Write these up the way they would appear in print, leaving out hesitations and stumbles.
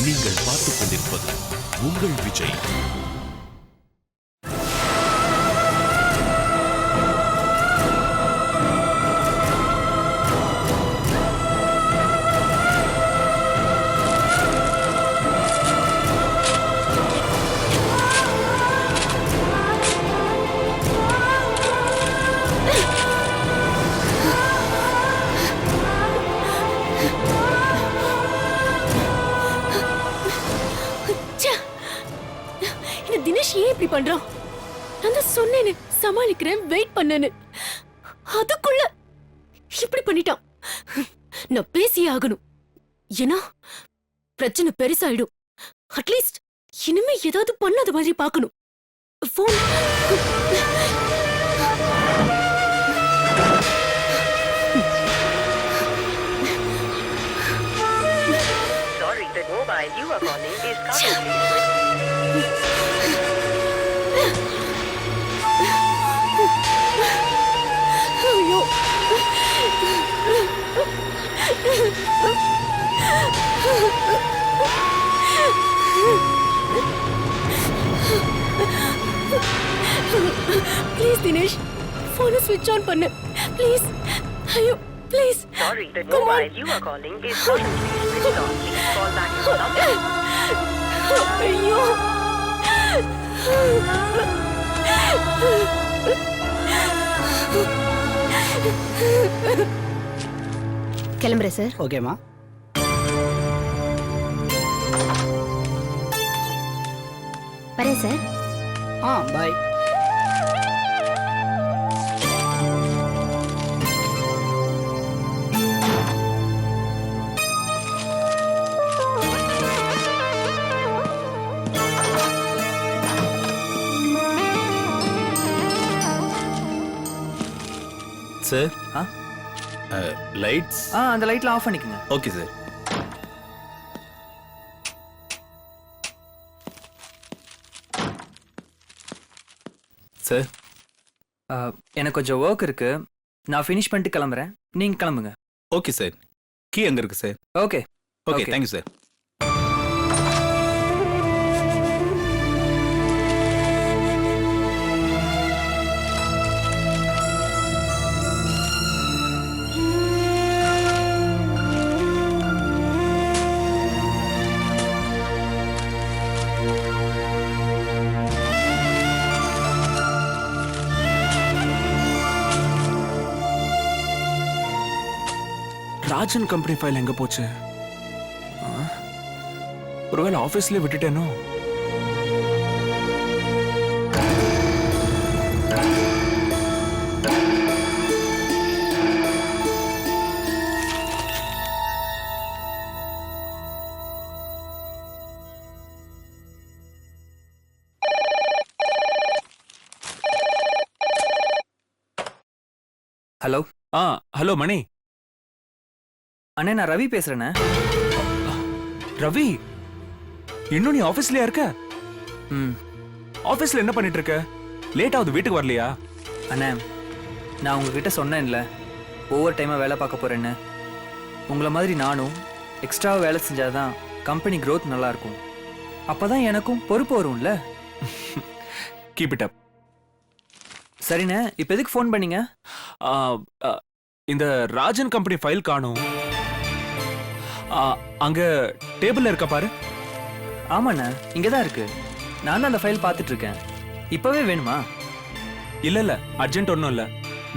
நீங்கள் பார்த்துக் கொண்டிருப்பது உங்கள் விஜய். தினேஷ் ஏன் இப்படி பண்றான்? நான் தான் சொன்னேனே சமாளிக்கிறேன், வெயிட் பண்ணேன்னு. அதுக்குள்ள இப்படி பண்ணிட்டான். நான் பேசியே ஆகணும். ஏன்னா பிரச்சனை பெருசாயிடும். அட்லீஸ்ட் இனிமே ஏதாவது பண்ணாத மாதிரி பார்க்கணும். Phone Sorry, the mobile you are calling is currently ஐயோ, ப்ளீஸ் தினேஷ், போனை ஸ்விட்ச் ஆன் பண்ணு ப்ளீஸ். ஐயோ please. Sorry, the mobile you are calling is currently switched off. Please call back in some time. ஐயோ, கிளம்புறேன் சார். ஓகேம்மா. வரேன் சார். பாய். Sir lights அந்த லைட்ல ஆஃப் பண்ணிக்கங்க. Okay sir. சார் எனக்கு கொஞ்சம் ஒர்க் இருக்கு, நான் ஃபினிஷ் பண்ணிட்டு கிளம்புறேன், நீங்க கிளம்புங்க. Okay sir. கீ எங்க இருக்கு sir? Okay okay, thank you sir. Rajan company file எங்க போச்சு? ஒருவேளை ஆபீஸ்ல விட்டுட்டேனோ? ஹலோ. ஹலோ மணி. அண்ணே, நான் ரவி பேசுறேண்ணே. ரவி, இன்னும் நீ ஆபீஸ்லயா இருக்க? ஆபீஸ்ல என்ன பண்ணிட்டு இருக்க? லேட் ஆகுது, வீட்டுக்கு வரலையா? அண்ணே, நான் உங்ககிட்ட சொன்னேன்ல ஓவர் டைமா வேலை பார்க்க போறேன்னு. உங்களை மாதிரி நானும் எக்ஸ்ட்ரா வேலை செஞ்சாதான் கம்பெனி growth நல்லா இருக்கும். அப்பதான் எனக்கும் பொறுப்பு வரும்ல. Keep it up. சரிண்ணே, இப்போ எதுக்கு ஃபோன் பண்ணீங்க? இந்த ராஜன் கம்பெனி ஃபைல் காணோம். அங்க டேபிள்ல இருக்க பாரு. ஆமாண்ணே, இங்கதான் இருக்கு. நான் தான் அந்த ஃபைல் பார்த்துட்டு இருக்கேன். இப்பவே வேணுமா? இல்ல அர்ஜென்ட் ஒன்றும் இல்ல,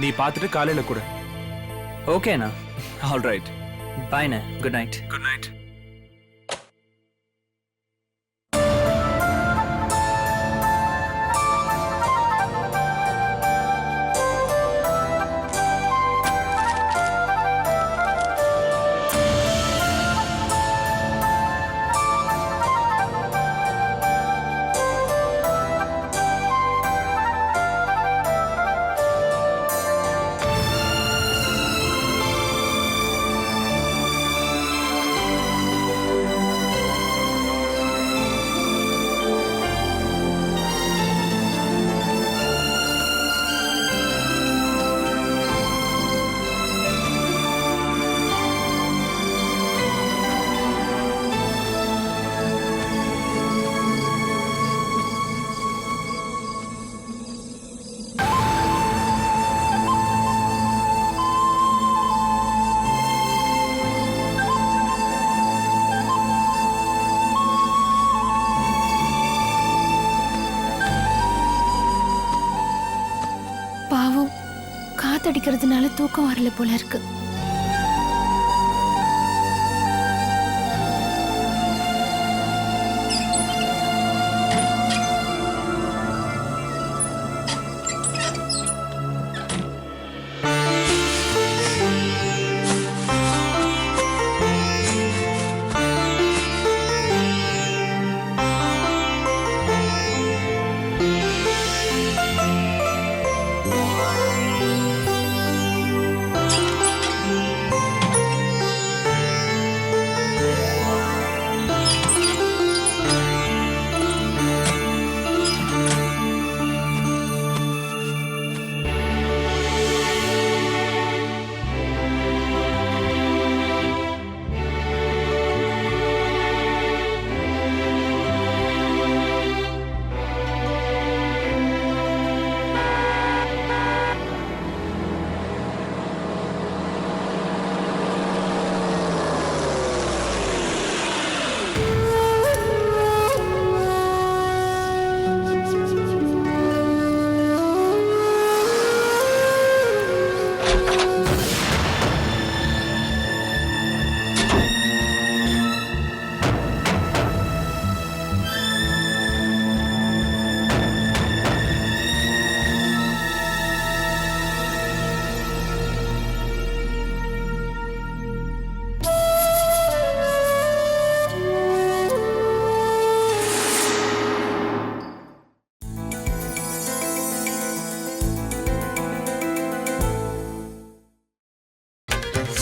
நீ பார்த்துட்டு காலையில கூட. ஓகேண்ணா. All right. பாய்ண்ணே, குட் நைட். Good night. அடிக்கிறதுனால தூக்கம் வரல போல இருக்கு.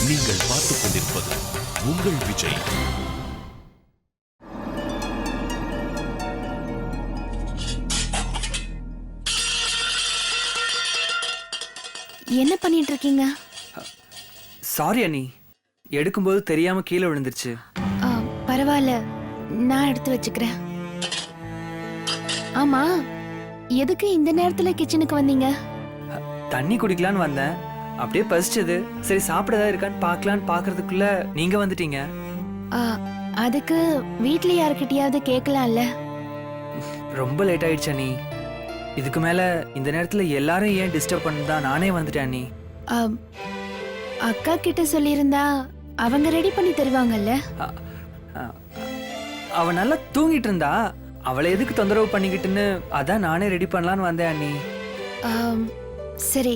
நீங்கள் பார்த்துக் கொண்டிருப்பது உங்கள் விஜய். என்ன பண்ணிட்டு இருக்கீங்க? சாரி அண்ணி, எடுக்கும்போது தெரியாம கீழே விழுந்துருச்சு. பரவாயில்ல, நான் எடுத்து வச்சுக்கிறேன். ஆமா, எதுக்கு இந்த நேரத்துல கிச்சனுக்கு வந்தீங்க? தண்ணி குடிக்கலான்னு வந்தேன். அப்படியே பசிச்சது, சரி சாப்பிடதா இருக்கான்னு பார்க்கலான்னு பார்க்கறதுக்குள்ள நீங்க வந்துட்டீங்க. ஆ, அதுக்கு வீட்ல யார்கிட்டயாவது கேட்கலாம்ல. ரொம்ப லேட் ஆயிடுச்சு அண்ணி. இதுக்கு மேல இந்த நேரத்துல எல்லாரும் ஏன் டிஸ்டர்ப் பண்ணதா நானே வந்துட்டேன் அண்ணி. ஆ, அக்கா கிட்ட சொல்லியிருந்தா அவங்க ரெடி பண்ணி தருவாங்கல்ல. அவ நல்லா தூங்கிட்டு இருந்தா, அவளை எதுக்கு தொந்தரவு பண்ணிக்கிட்டுன்னு அதான் நானே ரெடி பண்ணலான்னு வந்தேன் அண்ணி. சரி,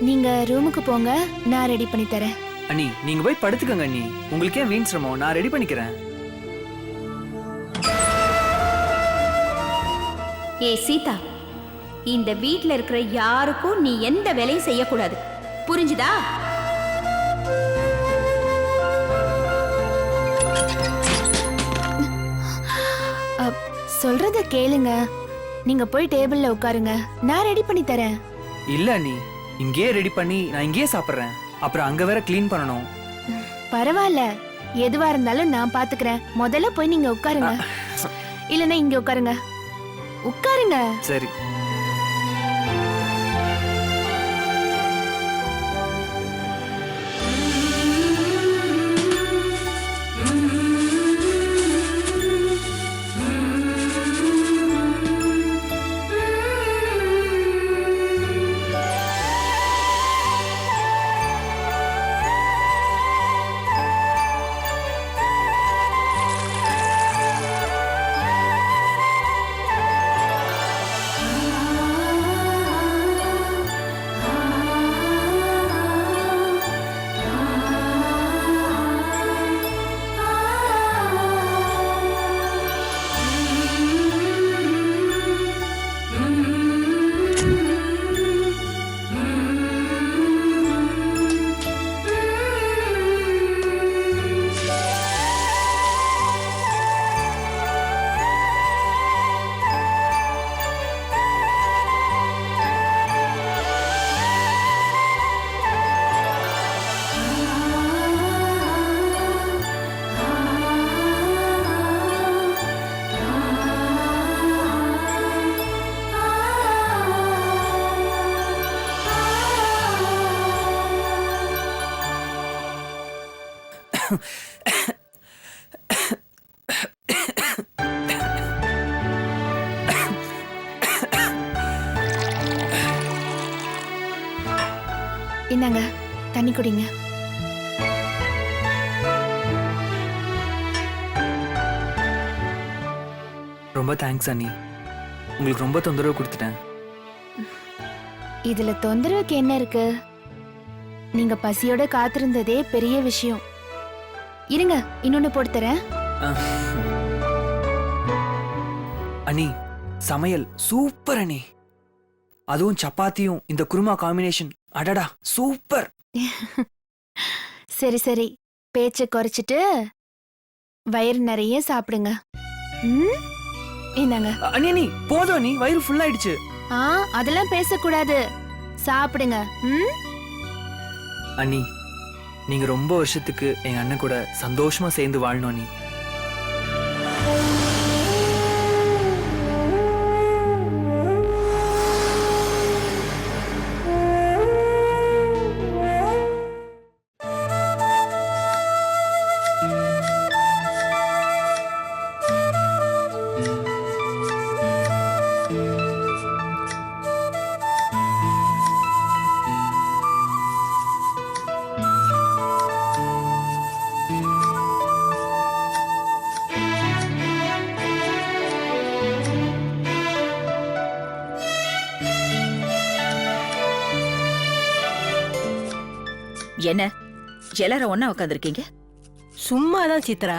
நீங்க ரூமுக்கு போங்க, நான் ரெடி பண்ணி தரேன். அண்ணி நீங்க போய் படுத்துக்கங்க அண்ணி, உங்களுக்கு ஏன் வீண் சிரமம், நான் ரெடி பண்ணிக்கிறேன். ஏ சீதா, இந்த வீட்ல இருக்கிற யாருக்கும் நீ எந்த வேலையும் செய்யக்கூடாது, புரிஞ்சுதா? சொல்றத கேளுங்க. நீங்க போய் டேபிள்ல உட்காருங்க, நான் ரெடி பண்ணி தரேன். இல்ல அண்ணி, இங்கேயே ரெடி பண்ணி நான் இங்கேயே சாப்பிடுறேன். அப்புறம் அங்க வேற க்ளீன் பண்ணணும். பரவாயில்ல, எதுவா இருந்தாலும் நான் பாத்துக்கிறேன். முதல்ல போய் நீங்க உட்காருங்க. இல்லன்னா இங்க உட்காருங்க. உட்காருங்க. சரி. இந்தாங்க தண்ணி குடிங்க. ரொம்ப தேங்க்ஸ் அண்ணி. உங்களுக்கு ரொம்ப தொந்தரவு கொடுத்துட்டேன். இதுல தொந்தரவுக்கு என்ன இருக்கு? நீங்க பசியோட காத்திருந்ததே பெரிய விஷயம். இருங்க, இன்னொன்னு போட்டு தரேன். அண்ணி, சமையல் சூப்பர் அண்ணி. அதுவும் சப்பாத்தியும் இந்த குருமா காம்பினேஷன், அடடா சூப்பர். சரி சரி, பேச்சை குறைச்சிட்டு வயிறு நிறைய சாப்பிடுங்க. ம், இந்தாங்க. அண்ணி அண்ணி போதும் அண்ணி, வயிறு ஃபுல் ஆயிடுச்சு. அதெல்லாம் பேசக்கூடாது, சாப்பிடுங்க. ம், அண்ணி, நீங்க ரொம்ப வருஷத்துக்கு எங்க அண்ணன் கூட சந்தோஷமா சேர்ந்து வாழணும் அண்ணி. என்ன எல்லாரும் ஒண்ணா உட்காந்துருக்கீங்க? சும்மாதான் சித்ரா,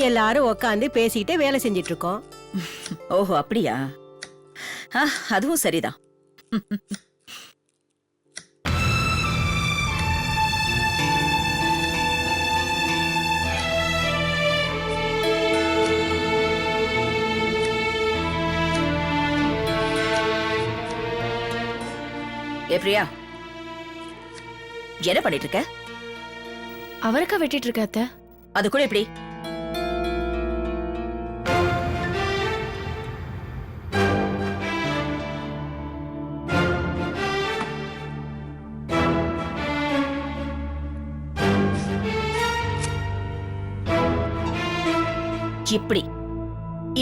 எல்லாரும் உக்காந்து பேசிக்கிட்டே வேலை செஞ்சிட்டு இருக்கோம். ஓஹோ அப்படியா? அதுவும் சரிதான். ஏ பிரியா, என்ன பண்ணிட்டு இருக்க? அவருக்கா வெட்டிட்டு இருக்க அத்தை? அது கூட எப்படி? இப்படி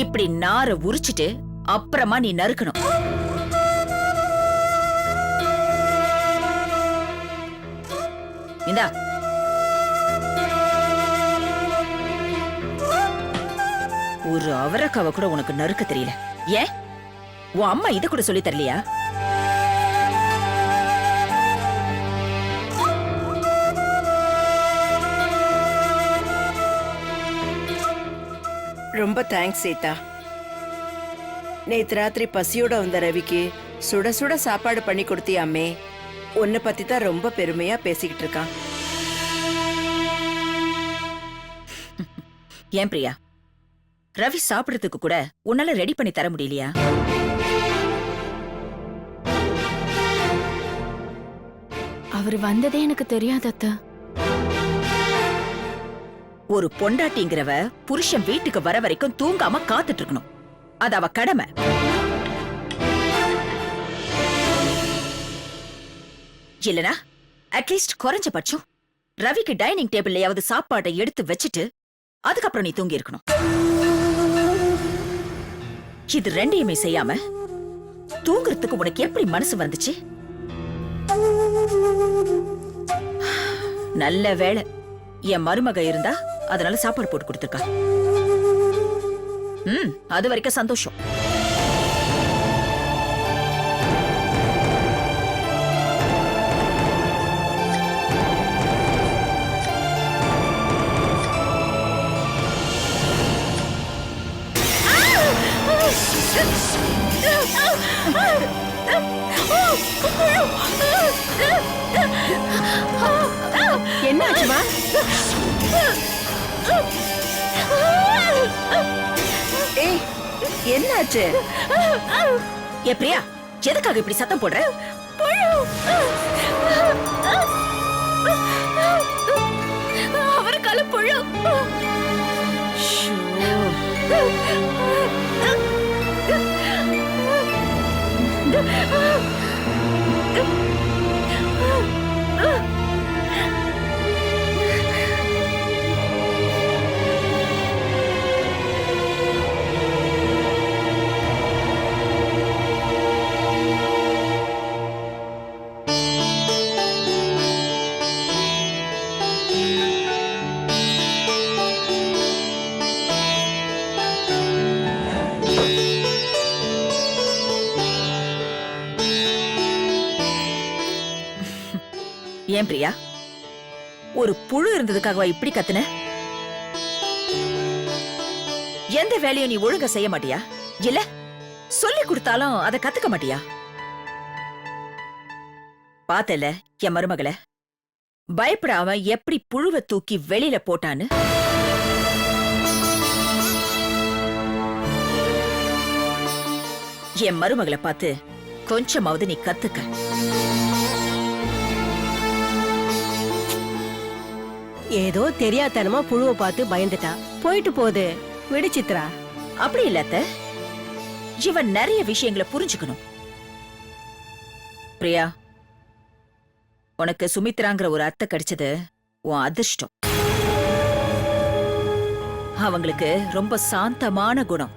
இப்படி நாரை உரிச்சிட்டு அப்புறமா நீ நறுக்கணும். இந்தா, ஒரு அவரக்காவை கூட உனக்கு நறுக்க தெரியல. ஏன் உன் அம்மா இத கூட சொல்லி தரலையா? ரொம்ப தேங்க்ஸ் சீதா. நேத்து ராத்திரி பசியோட வந்த ரவிக்கு சுட சுட சாப்பாடு பண்ணி கொடுத்தியாமே, உன்னை பத்தி தான் ரொம்ப பெருமையா பேசிக்கிட்டு இருக்கான். ஏன் பிரியா, ரவி சாப்பிடுறதுக்கு கூட உன்னால ரெடி பண்ணி தர முடியலையா? அவர் வந்ததே எனக்கு தெரியாது அத்தை. ஒரு பொண்டாட்டிங்கிறவ புருஷன் வீட்டுக்கு வர வரைக்கும் தூங்காம காத்துட்டு இருக்கணும். அது அவ கடமை. இல்லனா அட்லீஸ்ட் குறைஞ்சபட்சம் ரவிக்கு டைனிங் டேபிள்லயாவது சாப்பாட்டை எடுத்து வச்சுட்டு அதுக்கப்புறம் நீ தூங்கி இருக்கணும். இது ரெண்டையுமே செய்யாம தூங்குறதுக்கு உனக்கு எப்படி மனசு வந்துச்சு? நல்ல வேளை என் மருமக இருந்தா அதனால சாப்பாடு போட்டு கொடுத்துருக்கா. அது வரைக்கும் சந்தோஷம். என்னாச்சுமா? ஏய், என்னாச்சு? ஏ பிரியா, எதுக்காக இப்படி சத்தம் போடுற? அவருக்கால புழு. ஏன் பிரியா, ஒரு புழு இருந்ததுக்காகவா இப்படி கத்துன? எந்த வேலையும் நீ ஒழுங்கா செய்ய மாட்டியா? இல்ல சொல்லி கொடுத்தாலும் அதை கத்துக்க மாட்டியா? பாத்தல என் மருமகளை பயப்படாம எப்படி புழுவை தூக்கி வெளியில போட்டான்னு. என் மருமகளை பார்த்து கொஞ்சமாவது நீ கத்துக்க. ஏதோ தெரியாதனமா புழுவை பார்த்து பயந்துட்டா, போயிட்டு போகுது, விடு சித்ரா. அப்படி இல்லத்த, இவன் நிறைய விஷயங்களை புரிஞ்சுக்கணும். பிரியா, உனக்கு சுமித்ராங்கிற ஒரு அத்தை கிடைச்சது உன் அதிர்ஷ்டம். அவங்களுக்கு ரொம்ப சாந்தமான குணம்,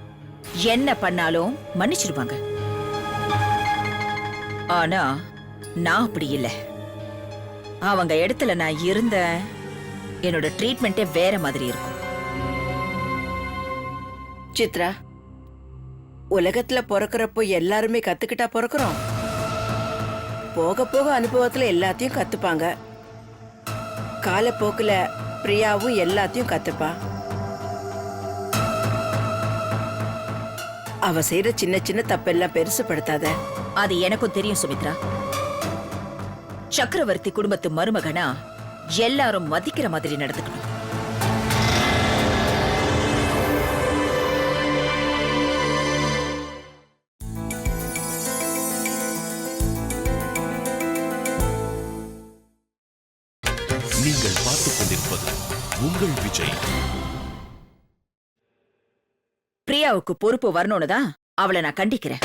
என்ன பண்ணாலும் மன்னிச்சிடுவாங்க. ஆனா நான் அப்படி இல்ல. அவங்க இடத்துல நான் இருந்த என்னோட ட்ரீட்மெண்ட்டே வேற மாதிரி இருக்கும். சித்ரா, உலகத்துல பிறக்கிறப்போ எல்லாருமே கத்துக்கிட்டா பிறக்கிறோம். போக போக அனுபவத்துல எல்லாத்தையும் கத்துப்பாங்க. காலப்போக்குல பிரியாவும் எல்லாத்தையும் கத்துப்பா. அவ செய்யற சின்ன சின்ன தப்பெல்லாம் பெருசுப்படுத்தாத. அது எனக்கும் தெரியும் சுமித்ரா. சக்கரவர்த்தி குடும்பத்து மருமகனா எல்லாரும் மதிக்கிற மாதிரி நடந்துக்கணும். நீங்கள் பார்த்துக் கொண்டிருப்பது உங்கள் விஜய். பிரியாவுக்கு பொறுப்பு வரணும்னு தான் அவளை நான் கண்டிக்கிறேன்.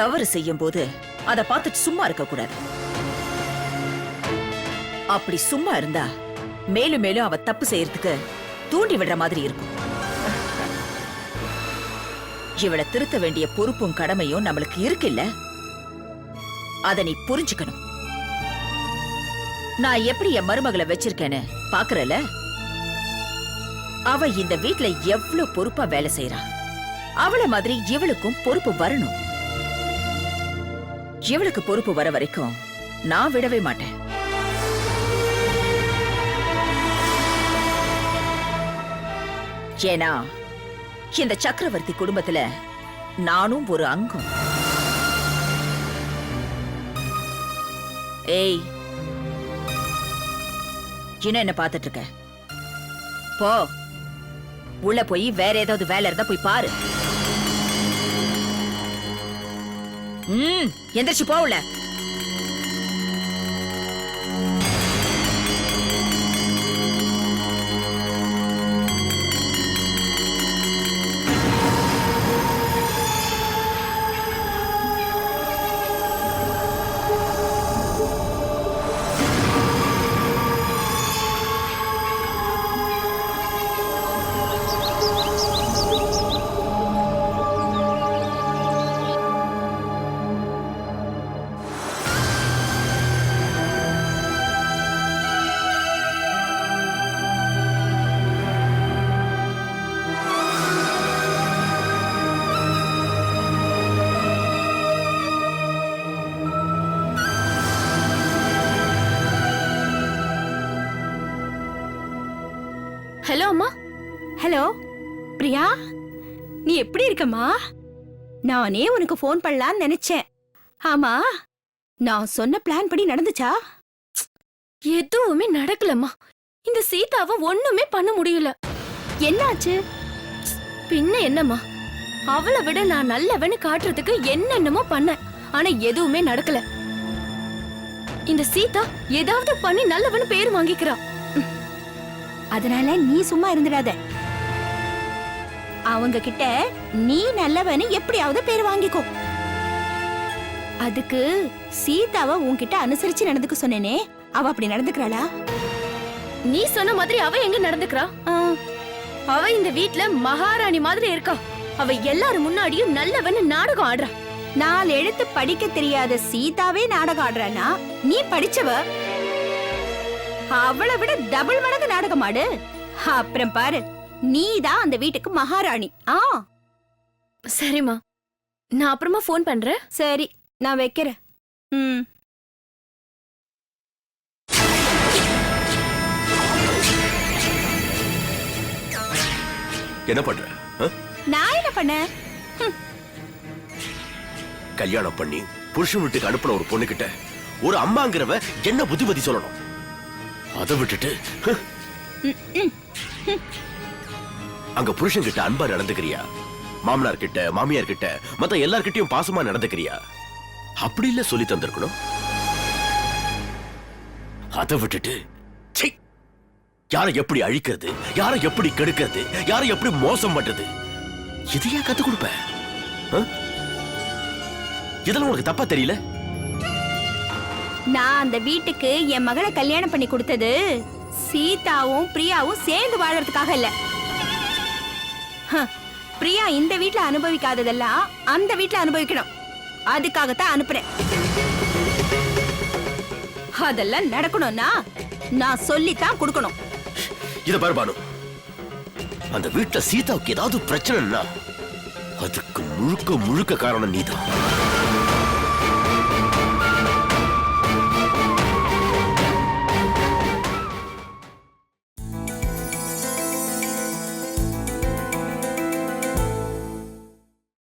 தவறு செய்யும் போது அதை பார்த்துட்டு சும்மா இருக்க கூடாது. அப்படி சும்மா இருந்தா மேலும் மேலும் அவ தப்பு செய்யறதுக்கு தூண்டி விடுற மாதிரி இருக்கும். இவளை திருத்த வேண்டிய பொறுப்பும் கடமையும் நம்மளுக்கு இருக்குல்ல, அதை நீ புரிஞ்சுக்கணும். நான் எப்படி என் மருமகளை வச்சிருக்கேன்னு பாக்குறல. அவ இந்த வீட்ல எவ்வளவு பொறுப்பா வேலை செய்யறா. அவள மாதிரி இவளுக்கும் பொறுப்பு வரணும். இவளுக்கு பொறுப்பு வர வரைக்கும் நான் விடவே மாட்டேன். ஏன்னா இந்த சக்கரவர்த்தி குடும்பத்துல நானும் ஒரு அங்கம். ஏய், இன்னும் என்ன பார்த்துட்டு இருக்க? போ, உள்ள போய் வேற ஏதாவது வேலை இருந்தா போய் பாரு. எந்திரிச்சு போகல. ஹலோ அம்மா. ஹலோ பிரியா, நீ எப்படி இருக்கம்மா? நானே உனக்கு ஃபோன் பண்ணலான்னு நினைச்சேன். ஆமா, நான் சொன்ன பிளான் படி நடந்துச்சா? எதுவுமே நடக்கலம்மா. இந்த சீதாவை ஒண்ணுமே பண்ண முடியல. என்னாச்சு? பின்ன என்னம்மா, அவளை விட நான் நல்லவன்னு காட்டுறதுக்கு என்னென்னமோ பண்ணேன். ஆனா எதுவுமே நடக்கல. இந்த சீதா ஏதாவது பண்ணி நல்லவன்னு பேர் வாங்கிக்கிறா. அதனால நீ சும்மா இருந்துடாத. அவங்க கிட்ட நீ நல்லவன்னு எப்படியாவது பேர் வாங்கிக்கோ. அதுக்கு சீதாவை உன்கிட்ட அனுசரிச்சு நடந்துக்க சொன்னேனே, அவ அப்படி நடந்துக்கிறாளா? நீ சொன்ன மாதிரி அவ எங்க நடந்துக்கிறா? அவ இந்த வீட்ல மகாராணி மாதிரி இருக்கா. அவ எல்லாரும் முன்னாடியும் நல்லவன்னு நாடகம் ஆடுறா. 4 எழுத்து படிக்க தெரியாத சீதாவே நாடகம் ஆடுறானா, நீ படிச்சவ. அவளை விட டபுள் மடங்கு நாடகம் ஆடு. அப்புறம் பாரு, நீதான் அந்த வீட்டுக்கு மகாராணி. சரிம்மா, நான் அப்புறமா ஃபோன் பண்றேன். சரி, நான் வைக்கிறேன். என்ன பண்ற? நான் என்ன பண்ணேன்? கல்யாணம் பண்ணி புருஷன் வீட்டுக்கு அனுப்புன ஒரு பொண்ணுகிட்ட ஒரு அம்மாங்கிறவ என்ன புத்திமதி சொல்லணும்? அதை விட்டுட்டு அங்க புருஷன் கிட்ட அன்பா நடந்துக்கிறியா? மாமனார் கிட்ட, மாமியார் கிட்ட, மத்த எல்லார்கிட்டயும் பாசமா நடந்துக்கிறியா? அப்படி இல்ல சொல்லி தந்திருக்கணும். அதை விட்டுட்டு யாரை எப்படி அழிக்கிறது, யாரை எப்படி கெடுக்கிறது, யாரை எப்படி மோசம் பண்றது, இதையா கத்து கொடுப்ப? இதெல்லாம் உனக்கு தப்பா தெரியல? நான் அந்த வீட்டுக்கு என் மகளை கல்யாணம் பண்ணி கொடுத்தது சீதாவும் பிரியாவும் சேர்ந்து வாழறதுக்காக இல்ல. பிரியா இந்த வீட்ல அனுபவிக்காததெல்லாம் அந்த வீட்ல அனுபவிக்கணும், அதுக்காகத்தான் அனுப்புறேன். அதெல்லாம் நடக்கணும்னா நான் சொல்லித்தான் கொடுக்கணும். இத பாரு பானு, அந்த வீட்டுல சீதாவுக்கு ஏதாவது பிரச்சனைன்னா அதுக்கு முழுக்க முழுக்க காரணம் நீதான்.